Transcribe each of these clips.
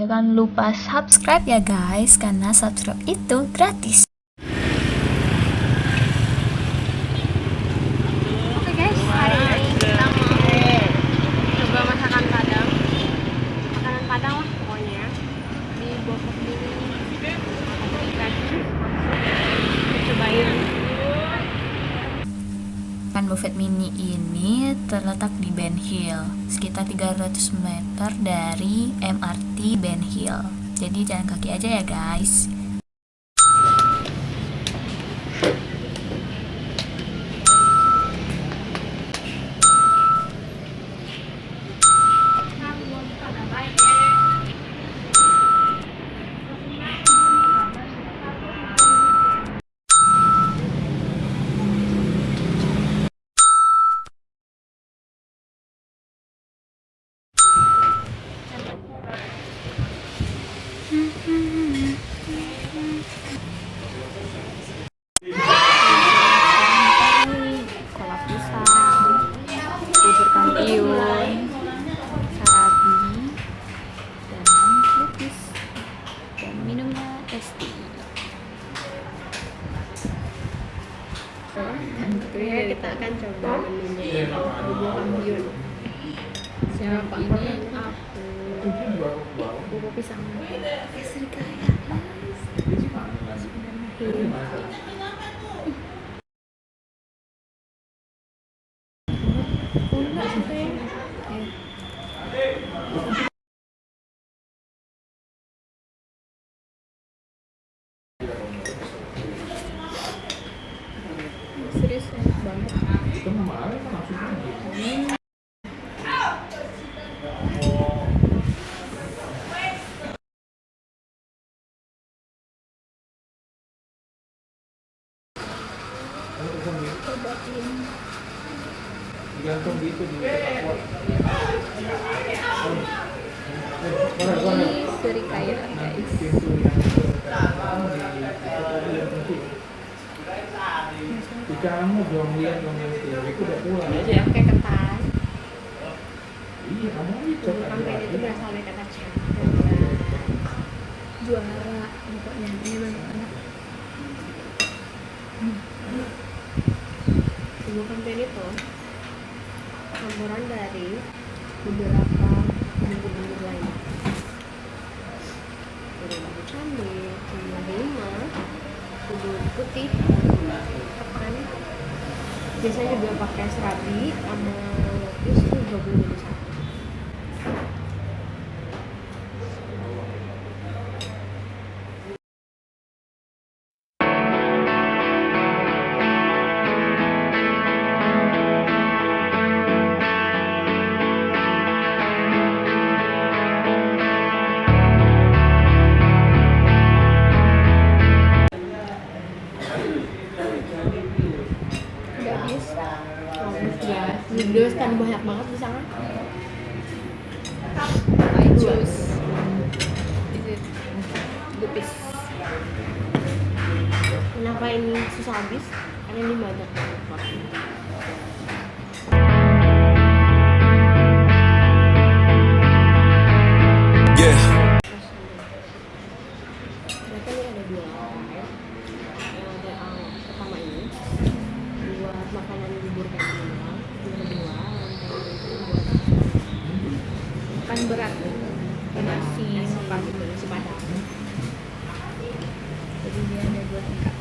Jangan lupa subscribe ya guys, karena subscribe itu gratis. Oke guys, hari ini kita mau coba masakan Padang. Makanan Padang lah pokoknya. Di Bogor ini ikan. Kita cobain. Kan Buffet Mini ini terletak di Ben Hill, sekitar 300 meter dari MRT Ben Hill. Jadi jalan kaki aja ya guys. Kolak pisang, bubur kampiun, sarabi, dan lupis, dan minumnya es teh. Tentunya kita akan coba menunya bubur kampiun. Siapa ini? Aku bubur pisang. Kesel kaya. Serius enak banget. Gantung gitu di Ini serikaya guys. Kamu belum lihat dong nanti, itu udah pulang. Kayak ketan. Iya, kamu cek Kampen itu berasal dari kata cek. Juara pokoknya ini banget enak. Bubur kampen itu campuran dari beberapa bumbu-bumbu lain. Ada bumbu cabai, bumbu lima, bumbu putih, ketan. Biasanya juga pakai serabi sama lupis itu gabung jadi satu. Udah habis. Ya, jus kan banyak banget di sana. Jus. Lupis. Kenapa ini susah habis? Karena ini banyak banget. Yeah. Ternyata ini ada dua orang ya. Yang yang pertama ini buat makanan bubur kayak gini, yang kedua lantai itu buat makan berat, nasi padang. Jadi dia ada dua tingkat.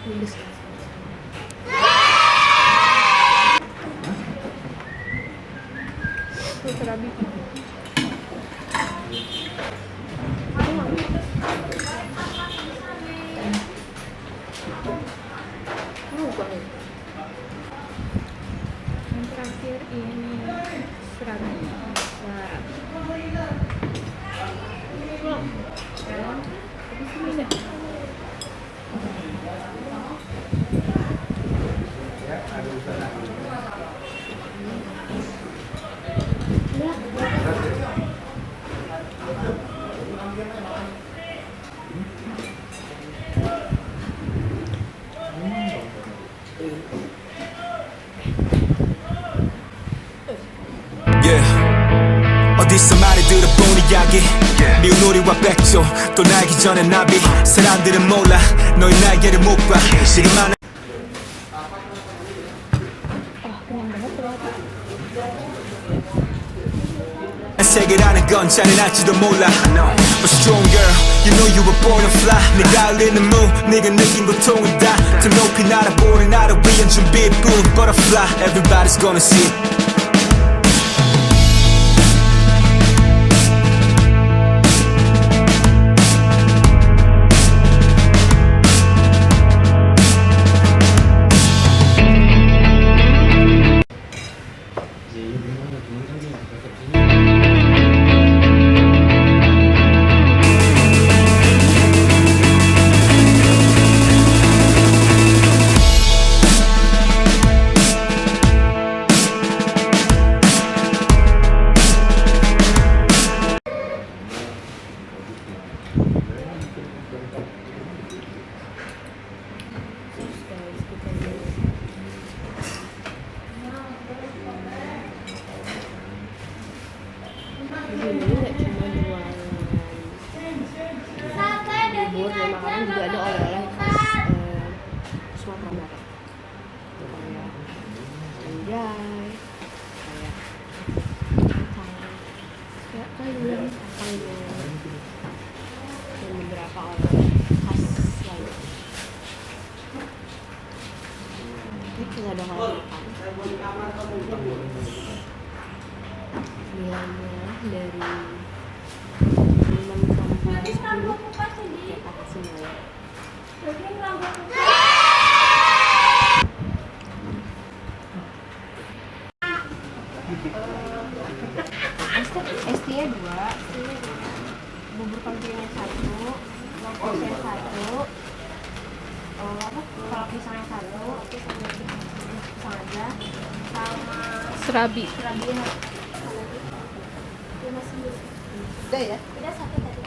Lulus. Tuh serabi. Yang terakhir ini serabi. Tapi sini deh. Udah. 이야기 미운 우리와 백조 또 날기 전에 나비 사람들은 몰라 너의 날개를 못봐 지금 안 세계라는 건 잔인할지도 몰라 But strong girl, you know you were born to fly 네가 흘리는 무, 네가 느낀 고통은 다더 높이 날아보는 나를 위한 준비뿐 Butterfly, everybody's gonna see it. Di sini nggak cuma jualan bubur dan makanan, juga ada oleh-oleh khas Sumatera Barat. Kayak anjay, kayak kacang dan beberapa oleh khas lain. Ini kita ada hal makan. Nilainya dari 6 sampai 10 kayak apa sih nilai? ST-nya 2, bubur kampiunnya 1, lopesnya 1, kalau pisangnya 1, pisang aja, sama Serabi. serabinya. Udah ya? Udah 1 tadi.